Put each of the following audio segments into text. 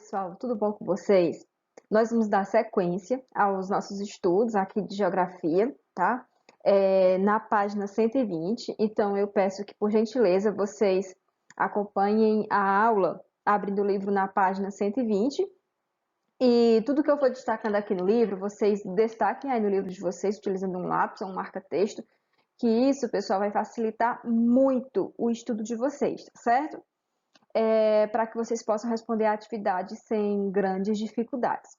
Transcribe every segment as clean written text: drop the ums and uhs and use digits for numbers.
pessoal, tudo bom com vocês? Nós vamos dar sequência aos nossos estudos aqui de geografia, tá? Na página 120. Então, eu peço que, por gentileza, vocês acompanhem a aula abrindo o livro na página 120. E tudo que eu vou destacando aqui no livro, vocês destaquem aí no livro de vocês, utilizando um lápis ou um marca-texto, que isso, pessoal, vai facilitar muito o estudo de vocês, tá certo? Para que vocês possam responder a atividade sem grandes dificuldades.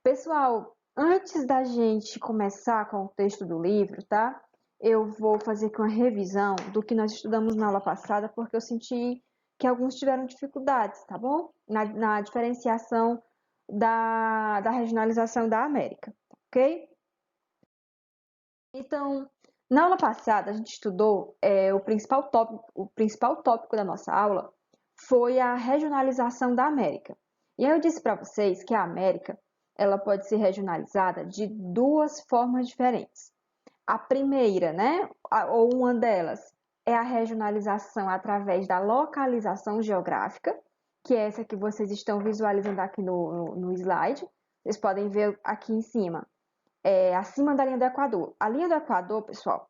Pessoal, antes da gente começar com o texto do livro, tá? Eu vou fazer aqui uma revisão do que nós estudamos na aula passada, porque eu senti que alguns tiveram dificuldades, tá bom? Na diferenciação da regionalização da América, ok? Então, na aula passada, a gente estudou o principal tópico da nossa aula foi a regionalização da América. E aí eu disse para vocês que a América ela pode ser regionalizada de duas formas diferentes. A primeira, né, ou uma delas, é a regionalização através da localização geográfica, que é essa que vocês estão visualizando aqui no slide. Vocês podem ver aqui em cima, acima da linha do Equador. A linha do Equador, pessoal,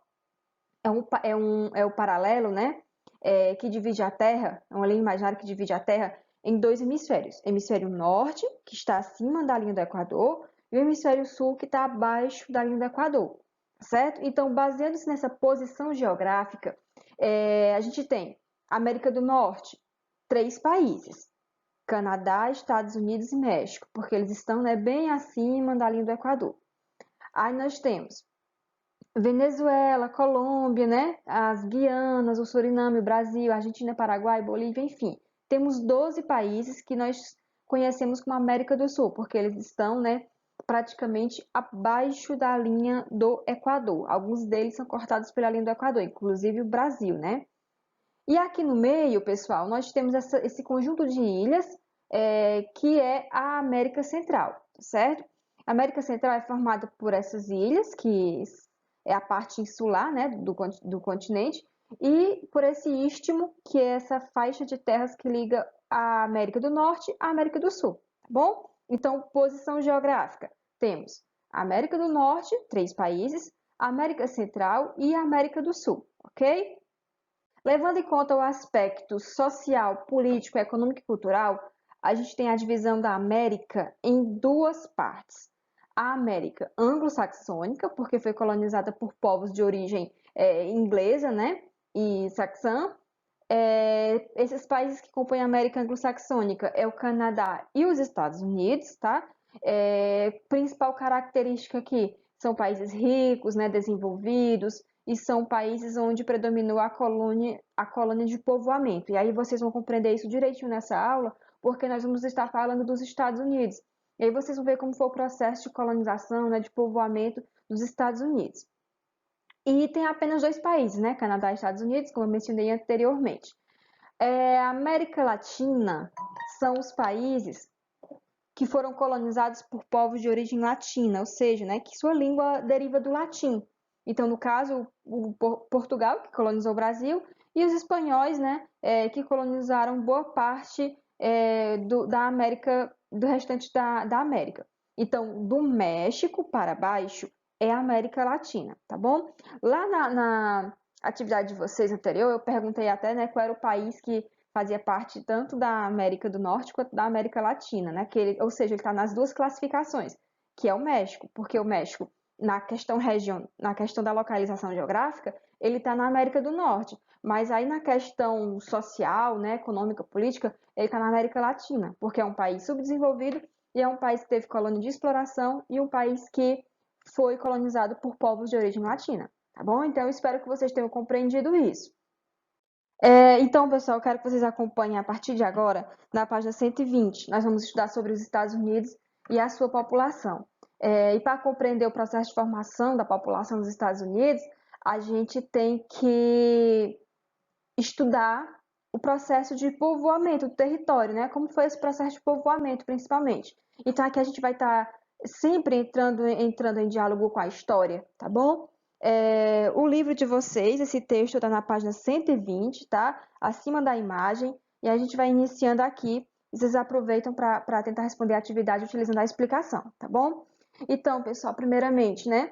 é o paralelo, né, que divide a Terra, é uma linha imaginária que divide a Terra em dois hemisférios. Hemisfério norte, que está acima da linha do Equador, e o hemisfério sul, que está abaixo da linha do Equador, certo? Então, baseando-se nessa posição geográfica, a gente tem América do Norte, 3 países, Canadá, Estados Unidos e México, porque eles estão, né, bem acima da linha do Equador. Aí nós temos Venezuela, Colômbia, né? As Guianas, o Suriname, o Brasil, Argentina, Paraguai, Bolívia, enfim. Temos 12 países que nós conhecemos como América do Sul, porque eles estão, né, praticamente abaixo da linha do Equador. Alguns deles são cortados pela linha do Equador, inclusive o Brasil, né? E aqui no meio, pessoal, nós temos esse conjunto de ilhas, que é a América Central, certo? A América Central é formada por essas ilhas, que é a parte insular, né, do continente, e por esse istmo, que é essa faixa de terras que liga a América do Norte à América do Sul, tá bom? Então, posição geográfica, temos a América do Norte, 3 países, a América Central e a América do Sul, ok? Levando em conta o aspecto social, político, econômico e cultural, a gente tem a divisão da América em duas partes. A América anglo-saxônica, porque foi colonizada por povos de origem inglesa, né, e saxã. Esses países que compõem a América anglo-saxônica é o Canadá e os Estados Unidos, tá? Principal característica aqui são países ricos, né, desenvolvidos, e são países onde predominou a colônia de povoamento. E aí vocês vão compreender isso direitinho nessa aula, porque nós vamos estar falando dos Estados Unidos. E aí vocês vão ver como foi o processo de colonização, né, de povoamento dos Estados Unidos. E tem apenas 2 países, né, Canadá e Estados Unidos, como eu mencionei anteriormente. A América Latina são os países que foram colonizados por povos de origem latina, ou seja, né, que sua língua deriva do latim. Então, no caso, o Portugal, que colonizou o Brasil, e os espanhóis, né, que colonizaram boa parte da América, do restante da América. Então, do México para baixo é a América Latina, tá bom? Lá na atividade de vocês anterior, eu perguntei até, né, qual era o país que fazia parte tanto da América do Norte quanto da América Latina, né? Ou seja, ele está nas duas classificações, que é o México, porque o México, na questão da localização geográfica, ele está na América do Norte, mas aí na questão social, né, econômica, política, ele está na América Latina, porque é um país subdesenvolvido e é um país que teve colônia de exploração e um país que foi colonizado por povos de origem latina, tá bom? Então, eu espero que vocês tenham compreendido isso. Então, pessoal, eu quero que vocês acompanhem a partir de agora, na página 120. Nós vamos estudar sobre os Estados Unidos e a sua população. E para compreender o processo de formação da população dos Estados Unidos, a gente tem que estudar o processo de povoamento do território, né? Como foi esse processo de povoamento, principalmente. Então, aqui a gente vai estar sempre entrando em diálogo com a história, tá bom? O livro de vocês, esse texto está na página 120, tá? Acima da imagem, e a gente vai iniciando aqui vocês aproveitam para tentar responder a atividade utilizando a explicação, tá bom? Então, pessoal, primeiramente, né?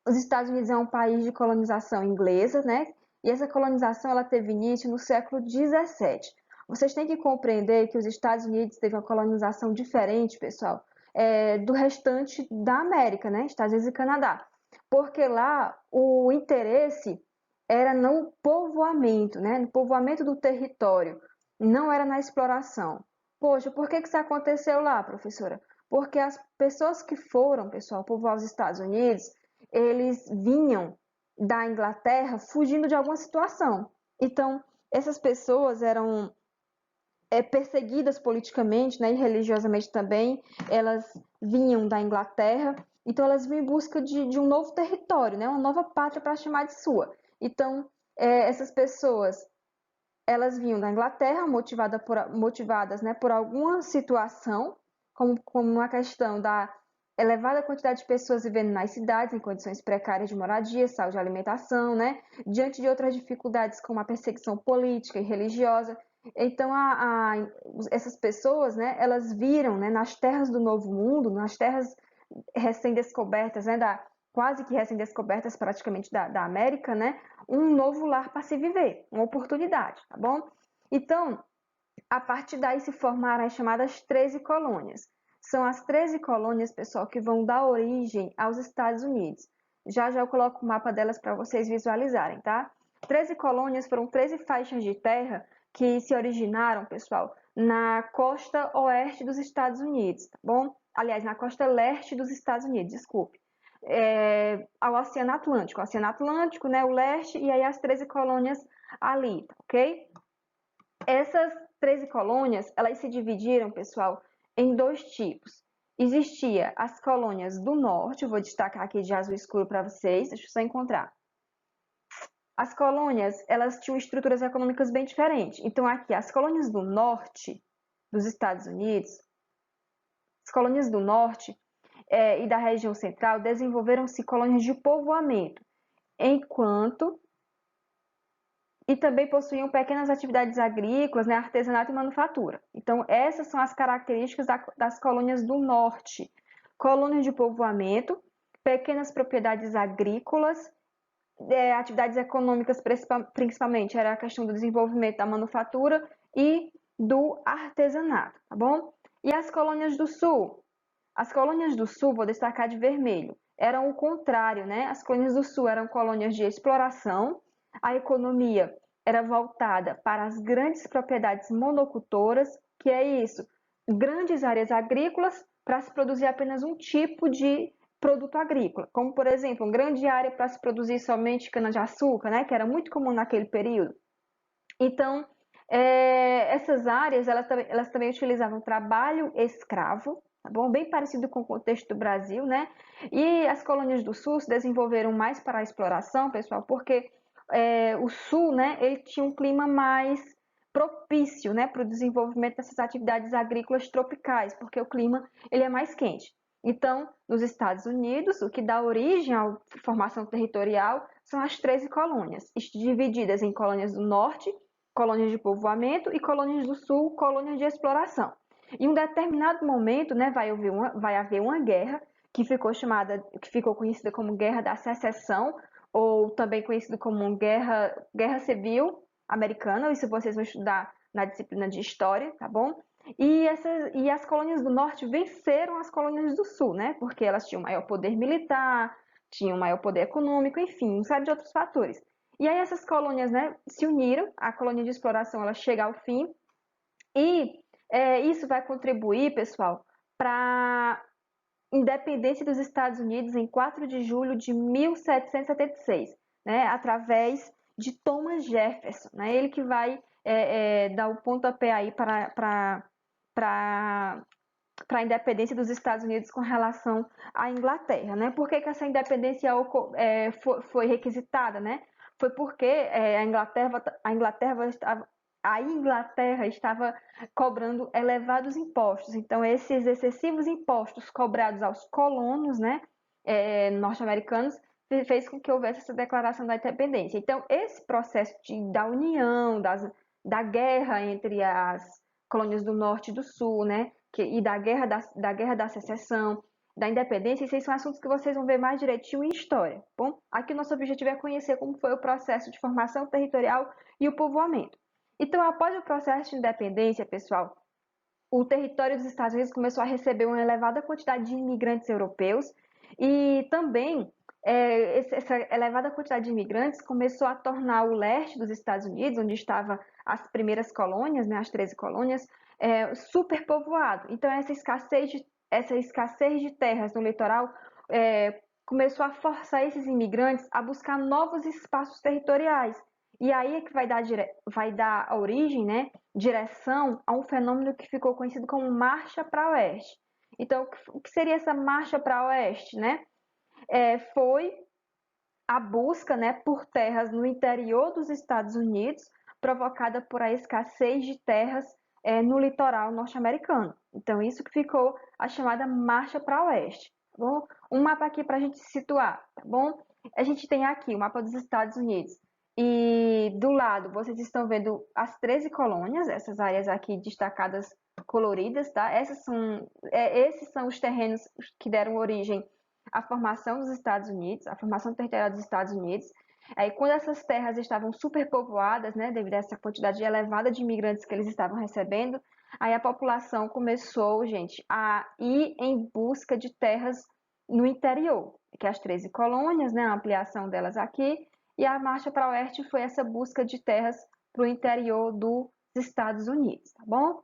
Os Estados Unidos é um país de colonização inglesa, né? E essa colonização ela teve início no século XVII. Vocês têm que compreender que os Estados Unidos teve uma colonização diferente, pessoal, do restante da América, né? Estados Unidos e Canadá. Porque lá o interesse era no povoamento, né? No povoamento do território, não era na exploração. Poxa, por que isso aconteceu lá, professora? Porque as pessoas que foram, pessoal, povoar os Estados Unidos, eles vinham da Inglaterra fugindo de alguma situação. Então, essas pessoas eram perseguidas politicamente, né, e religiosamente também. Elas vinham da Inglaterra, então elas vinham em busca de um novo território, né, uma nova pátria para chamar de sua. Então, essas pessoas, elas vinham da Inglaterra motivadas, né, por alguma situação, como uma questão da elevada quantidade de pessoas vivendo nas cidades em condições precárias de moradia, saúde e alimentação, né, diante de outras dificuldades como a perseguição política e religiosa. Então, essas pessoas, né, elas viram, né, nas terras do Novo Mundo, nas terras recém-descobertas, né, quase que recém-descobertas praticamente da América, né, um novo lar para se viver, uma oportunidade, tá bom? Então, a partir daí se formaram as chamadas 13 colônias. São as 13 colônias, pessoal, que vão dar origem aos Estados Unidos. Já já eu coloco o mapa delas para vocês visualizarem, tá? 13 colônias foram 13 faixas de terra que se originaram, pessoal, na costa oeste dos Estados Unidos, tá bom? Aliás, na costa leste dos Estados Unidos, desculpe. Ao Oceano Atlântico. O Oceano Atlântico, né, o leste, e aí as 13 colônias ali, ok? Essas 13 colônias, elas se dividiram, pessoal, em dois tipos. Existia as colônias do norte, eu vou destacar aqui de azul escuro para vocês, deixa eu só encontrar. As colônias, elas tinham estruturas econômicas bem diferentes. Então, aqui, as colônias do norte dos Estados Unidos, as colônias do norte e da região central desenvolveram-se colônias de povoamento, enquanto e também possuíam pequenas atividades agrícolas, né, artesanato e manufatura. Então, essas são as características das colônias do norte. Colônias de povoamento, pequenas propriedades agrícolas, atividades econômicas principalmente, era a questão do desenvolvimento da manufatura e do artesanato, tá bom? E as colônias do sul? As colônias do sul, vou destacar de vermelho, eram o contrário, né? As colônias do sul eram colônias de exploração, a economia era voltada para as grandes propriedades monocultoras, que é isso, grandes áreas agrícolas para se produzir apenas um tipo de produto agrícola, como por exemplo, uma grande área para se produzir somente cana-de-açúcar, né, que era muito comum naquele período. Então, essas áreas, elas também utilizavam trabalho escravo, tá bom? Bem parecido com o contexto do Brasil, né? E as colônias do Sul se desenvolveram mais para a exploração, pessoal, porque o Sul, né, ele tinha um clima mais propício, né, para o desenvolvimento dessas atividades agrícolas tropicais, porque o clima ele é mais quente. Então, nos Estados Unidos, o que dá origem à formação territorial são as 13 colônias, divididas em colônias do norte, colônias de povoamento, e colônias do sul, colônias de exploração. Em um determinado momento, né, vai haver uma guerra que ficou conhecida como Guerra da Secessão, ou também conhecido como Guerra Civil Americana. Isso vocês vão estudar na disciplina de História, tá bom? E as colônias do norte venceram as colônias do sul, né? Porque elas tinham maior poder militar, tinham maior poder econômico, enfim, uma série de outros fatores. E aí essas colônias, né, se uniram, a colônia de exploração ela chega ao fim, e isso vai contribuir, pessoal, para a independência dos Estados Unidos em 4 de julho de 1776, né, através de Thomas Jefferson, né, ele que vai dar o pontapé aí para a independência dos Estados Unidos com relação à Inglaterra, né? Por que essa independência foi requisitada, né? Foi porque a Inglaterra estava cobrando elevados impostos. Então, esses excessivos impostos cobrados aos colonos, né, norte-americanos, fez com que houvesse essa declaração da independência. Então, esse processo da união, da guerra entre as colônias do Norte e do Sul, né? E da Guerra da Secessão, da Independência, esses são assuntos que vocês vão ver mais direitinho em história, tá bom? Aqui o nosso objetivo é conhecer como foi o processo de formação territorial e o povoamento. Então, após o processo de independência, pessoal, o território dos Estados Unidos começou a receber uma elevada quantidade de imigrantes europeus e também essa elevada quantidade de imigrantes começou a tornar o leste dos Estados Unidos, onde estavam as primeiras colônias, né, as 13 colônias, superpovoado. Então, essa escassez de terras no litoral começou a forçar esses imigrantes a buscar novos espaços territoriais. E aí é que vai dar origem, né, direção a um fenômeno que ficou conhecido como marcha para oeste. Então, o que seria essa marcha para oeste, né? Foi a busca, né, por terras no interior dos Estados Unidos, provocada por a escassez de terras no litoral norte-americano. Então, isso que ficou a chamada marcha para oeste. Tá bom? Um mapa aqui para a gente se situar, tá bom? A gente tem aqui o mapa dos Estados Unidos. E do lado, vocês estão vendo as 13 colônias, essas áreas aqui destacadas coloridas, tá? Esses são os terrenos que deram origem à formação dos Estados Unidos, à formação territorial dos Estados Unidos. Aí, quando essas terras estavam superpovoadas, né, devido a essa quantidade elevada de imigrantes que eles estavam recebendo, aí a população começou, gente, a ir em busca de terras no interior, que é as 13 colônias, né, a ampliação delas aqui, e a marcha para o oeste foi essa busca de terras para o interior dos Estados Unidos, tá bom?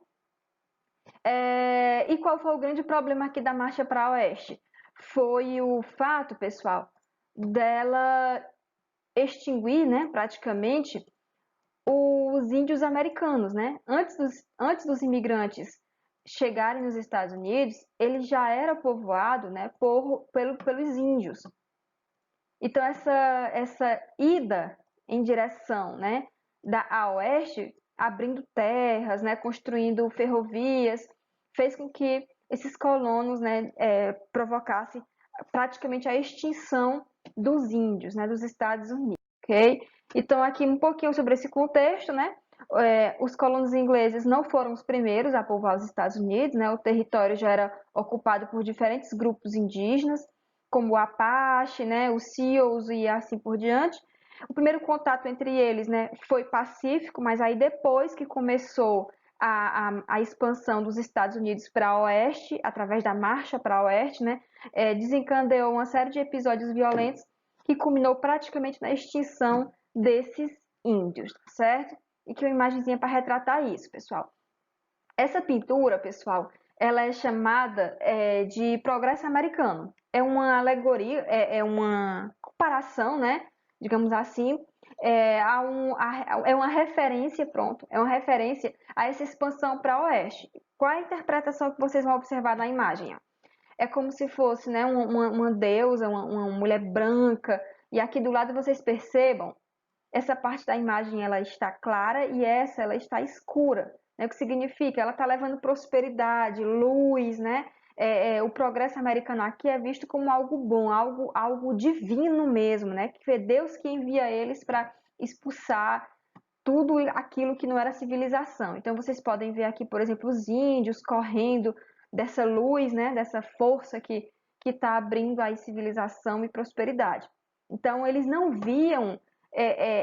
E qual foi o grande problema aqui da marcha para o oeste? Foi o fato, pessoal, dela extinguir, né, praticamente, os índios americanos, né? Antes dos imigrantes chegarem nos Estados Unidos, ele já era povoado, né, pelos índios. Então, essa ida em direção, né, a oeste, abrindo terras, né, construindo ferrovias, fez com que esses colonos, né, provocassem praticamente a extinção dos índios, né, dos Estados Unidos, ok? Então, aqui um pouquinho sobre esse contexto, né? Os colonos ingleses não foram os primeiros a povoar os Estados Unidos, né? O território já era ocupado por diferentes grupos indígenas, como o Apache, né, os Seals e assim por diante. O primeiro contato entre eles, né, foi pacífico, mas aí depois que começou a expansão dos Estados Unidos para o oeste, através da marcha para o oeste, né, desencadeou uma série de episódios violentos que culminou praticamente na extinção desses índios, tá certo? E que uma imagenzinha para retratar isso, pessoal. Essa pintura, pessoal, ela é chamada de Progresso Americano. É uma alegoria, é uma comparação, né? Digamos assim, é uma referência, pronto, é uma referência a essa expansão para o oeste. Qual a interpretação que vocês vão observar na imagem? É como se fosse, né, uma deusa, uma mulher branca, e aqui do lado vocês percebam, essa parte da imagem ela está clara e essa ela está escura. Né? O que significa? Ela está levando prosperidade, luz, né? O progresso americano aqui é visto como algo bom, algo divino mesmo, né? Que é Deus que envia eles para expulsar tudo aquilo que não era civilização. Então vocês podem ver aqui, por exemplo, os índios correndo dessa luz, né? Dessa força que está abrindo aí civilização e prosperidade. Então eles não viam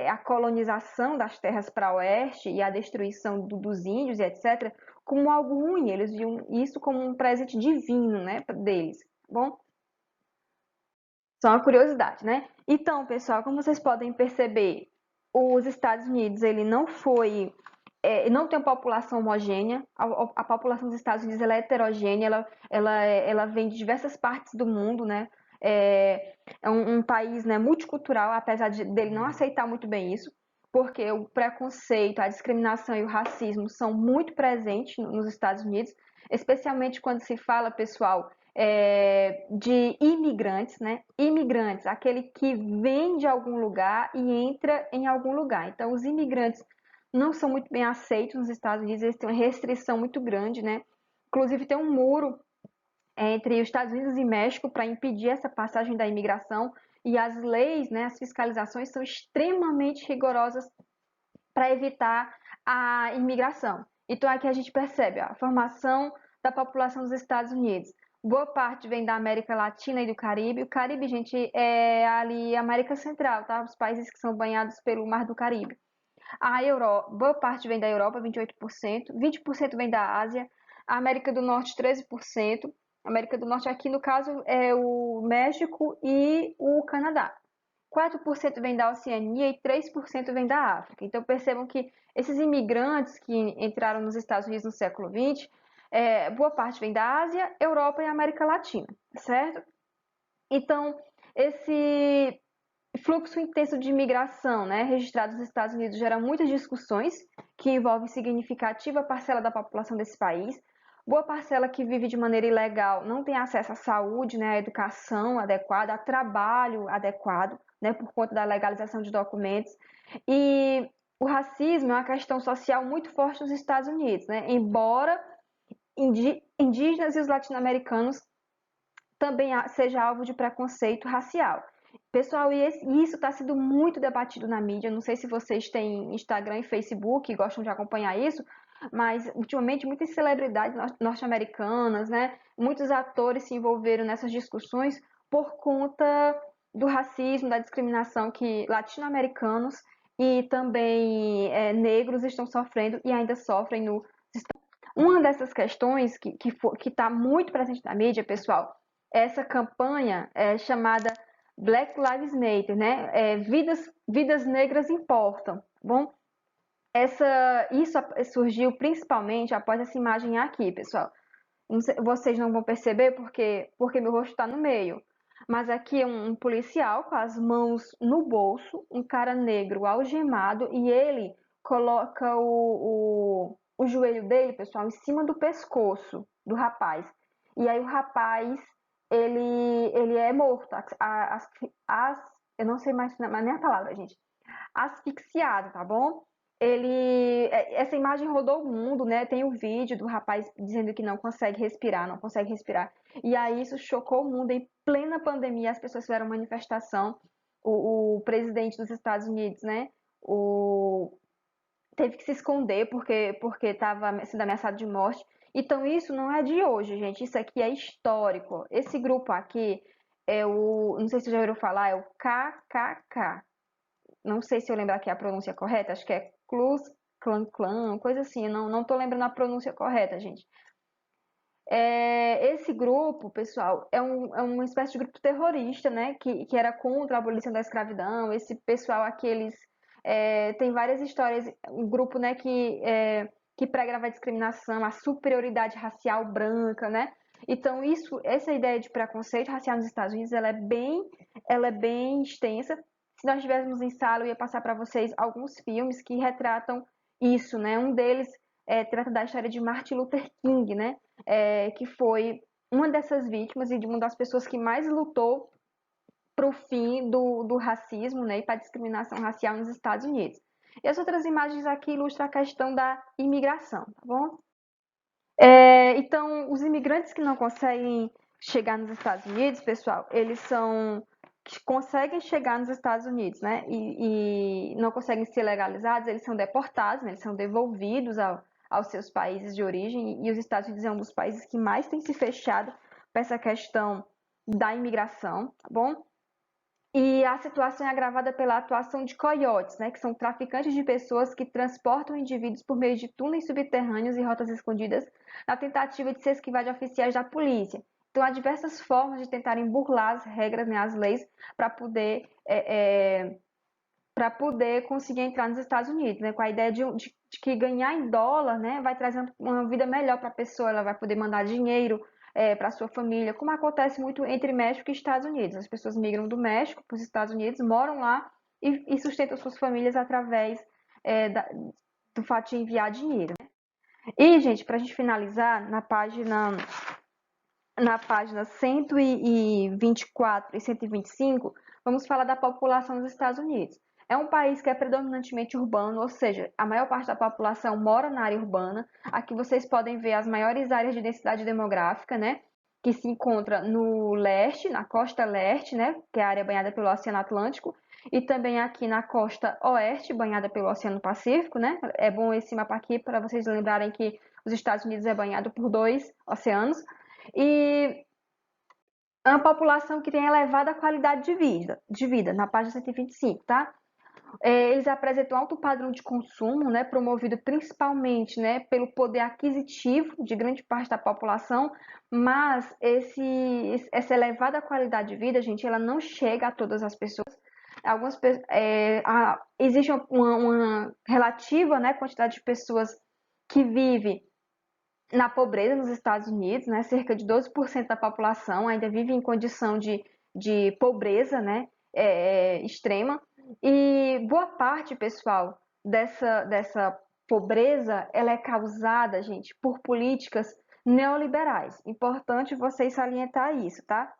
a colonização das terras para oeste e a destruição dos índios e etc., como algo ruim. Eles viam isso como um presente divino, né, deles, tá bom? Só uma curiosidade, né? Então, pessoal, como vocês podem perceber, os Estados Unidos, ele não tem uma população homogênea, a população dos Estados Unidos ela é heterogênea, ela vem de diversas partes do mundo, né? É um país, né, multicultural, apesar dele não aceitar muito bem isso, porque o preconceito, a discriminação e o racismo são muito presentes nos Estados Unidos, especialmente quando se fala, pessoal, de imigrantes, né? Imigrantes, aquele que vem de algum lugar e entra em algum lugar. Então, os imigrantes não são muito bem aceitos nos Estados Unidos, eles têm uma restrição muito grande, né? Inclusive, tem um muro entre os Estados Unidos e México para impedir essa passagem da imigração e as leis, né, as fiscalizações são extremamente rigorosas para evitar a imigração. Então aqui a gente percebe a formação da população dos Estados Unidos. Boa parte vem da América Latina e do Caribe. O Caribe, gente, é ali a América Central, tá? Os países que são banhados pelo Mar do Caribe. A Europa, boa parte vem da Europa, 28%, 20% vem da Ásia, a América do Norte, 13%. A América do Norte aqui, no caso, é o México e o Canadá. 4% vem da Oceania e 3% vem da África. Então percebam que esses imigrantes que entraram nos Estados Unidos no século XX, boa parte vem da Ásia, Europa e América Latina, certo? Então, esse fluxo intenso de imigração, né, registrado nos Estados Unidos gera muitas discussões que envolvem significativa parcela da população desse país. Boa parcela que vive de maneira ilegal não tem acesso à saúde, né, à educação adequada, a trabalho adequado, né, por conta da legalização de documentos. E o racismo é uma questão social muito forte nos Estados Unidos, né, embora indígenas e os latino-americanos também seja alvo de preconceito racial. Pessoal, e isso está sendo muito debatido na mídia. Não sei se vocês têm Instagram e Facebook e gostam de acompanhar isso, mas ultimamente muitas celebridades norte-americanas, né, muitos atores se envolveram nessas discussões por conta do racismo, da discriminação que latino-americanos e também negros estão sofrendo e ainda sofrem no. Uma dessas questões que está muito presente na mídia, pessoal, é essa campanha chamada Black Lives Matter, né? Vidas negras importam, tá bom? Isso surgiu principalmente após essa imagem aqui, pessoal. Vocês não vão perceber porque meu rosto está no meio. Mas aqui é um policial com as mãos no bolso, um cara negro algemado, e ele coloca o joelho dele, pessoal, em cima do pescoço do rapaz. E aí o rapaz, ele é morto. Eu não sei mais nem a palavra, gente. Asfixiado, tá bom? Essa imagem rodou o mundo, né? Tem o vídeo do rapaz dizendo que não consegue respirar, não consegue respirar. E aí isso chocou o mundo em plena pandemia, as pessoas fizeram manifestação. O presidente dos Estados Unidos, né? Teve que se esconder porque estava sendo ameaçado de morte. Então isso não é de hoje, gente. Isso aqui é histórico. Esse grupo aqui não sei se vocês já ouviram falar, é o KKK. Não sei se eu lembro aqui a pronúncia correta, acho que é Klux Klan, coisa assim, não tô lembrando a pronúncia correta, gente. Esse grupo, pessoal, é uma espécie de grupo terrorista, né, que era contra a abolição da escravidão. Esse pessoal aqui, eles tem várias histórias, um grupo, né, que prega a discriminação, a superioridade racial branca, né? Então, essa ideia de preconceito racial nos Estados Unidos, ela é bem extensa. Se nós tivéssemos em sala, eu ia passar para vocês alguns filmes que retratam isso, né? Um deles trata da história de Martin Luther King, né? Que foi uma dessas vítimas e de uma das pessoas que mais lutou para o fim do racismo, né, e para a discriminação racial nos Estados Unidos. E as outras imagens aqui ilustram a questão da imigração, tá bom? Então, os imigrantes que não conseguem chegar nos Estados Unidos, pessoal, eles que conseguem chegar nos Estados Unidos, né, e não conseguem ser legalizados, eles são deportados, né, eles são devolvidos aos seus países de origem, e os Estados Unidos é um dos países que mais tem se fechado para essa questão da imigração, tá bom? E a situação é agravada pela atuação de coiotes, né, que são traficantes de pessoas que transportam indivíduos por meio de túneis subterrâneos e rotas escondidas na tentativa de se esquivar de oficiais da polícia. Então, há diversas formas de tentarem burlar as regras, né, as leis, para poder conseguir entrar nos Estados Unidos, né, com a ideia de que ganhar em dólar, né, vai trazer uma vida melhor para a pessoa, ela vai poder mandar dinheiro para sua família, como acontece muito entre México e Estados Unidos. As pessoas migram do México para os Estados Unidos, moram lá e sustentam suas famílias através do fato de enviar dinheiro. Né? E, gente, para a gente finalizar, na página 124 e 125, vamos falar da população dos Estados Unidos. É um país que é predominantemente urbano, ou seja, a maior parte da população mora na área urbana. Aqui vocês podem ver as maiores áreas de densidade demográfica, né? Que se encontra no leste, na costa leste, né? Que é a área banhada pelo Oceano Atlântico. e também aqui na costa oeste, banhada pelo Oceano Pacífico, né? É bom esse mapa aqui para vocês lembrarem que os Estados Unidos é banhado por 2 oceanos. E é uma população que tem elevada qualidade de vida na página 125, tá? Eles apresentam alto padrão de consumo, né, promovido principalmente, né, pelo poder aquisitivo de grande parte da população, mas essa elevada qualidade de vida, gente, ela não chega a todas as pessoas. Existe uma relativa, né, quantidade de pessoas que vive na pobreza nos Estados Unidos, né, cerca de 12% da população ainda vive em condição de pobreza, né, extrema. E boa parte, pessoal, dessa pobreza, ela é causada, gente, por políticas neoliberais. Importante vocês salientar isso, tá?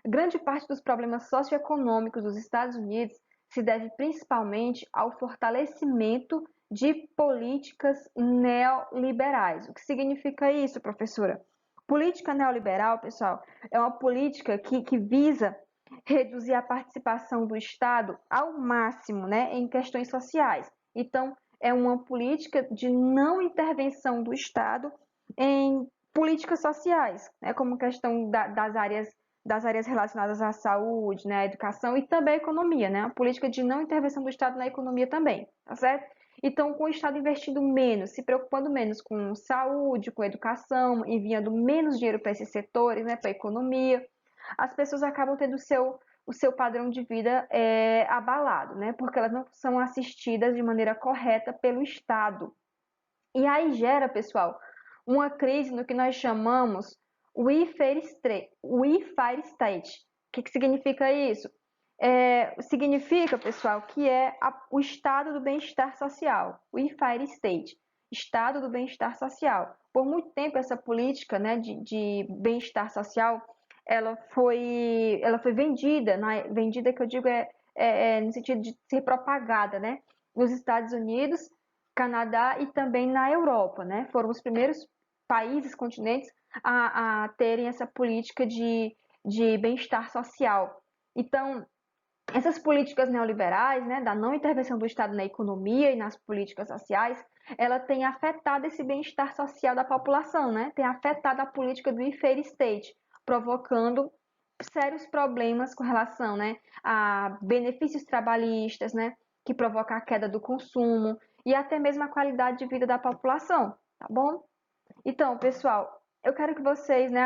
Grande parte dos problemas socioeconômicos dos Estados Unidos se deve principalmente ao fortalecimento de políticas neoliberais. O que significa isso, professora? Política neoliberal, pessoal, é uma política que visa reduzir a participação do Estado ao máximo, né, em questões sociais. Então, é uma política de não intervenção do Estado em políticas sociais, né, como questão das áreas relacionadas à saúde, né, à educação e também à economia, né, a política de não intervenção do Estado na economia também, tá certo? Então, com o Estado investindo menos, se preocupando menos com saúde, com educação, enviando menos dinheiro para esses setores, né, para a economia, as pessoas acabam tendo o seu padrão de vida abalado, né, porque elas não são assistidas de maneira correta pelo Estado. E aí gera, pessoal, uma crise no que nós chamamos welfare state. O que significa isso? Significa, pessoal, que o estado do bem-estar social, o welfare state, estado do bem-estar social. Por muito tempo, essa política, né, de bem-estar social, ela foi vendida, vendida que eu digo no sentido de ser propagada, né, nos Estados Unidos, Canadá e também na Europa, né? Foram os primeiros países, continentes a terem essa política de bem-estar social. Então, essas políticas neoliberais, né, da não intervenção do Estado na economia e nas políticas sociais, ela tem afetado esse bem-estar social da população, né? Tem afetado a política do welfare state, provocando sérios problemas com relação, né, a benefícios trabalhistas, né, que provoca a queda do consumo e até mesmo a qualidade de vida da população, tá bom? Então, pessoal, eu quero que vocês, né,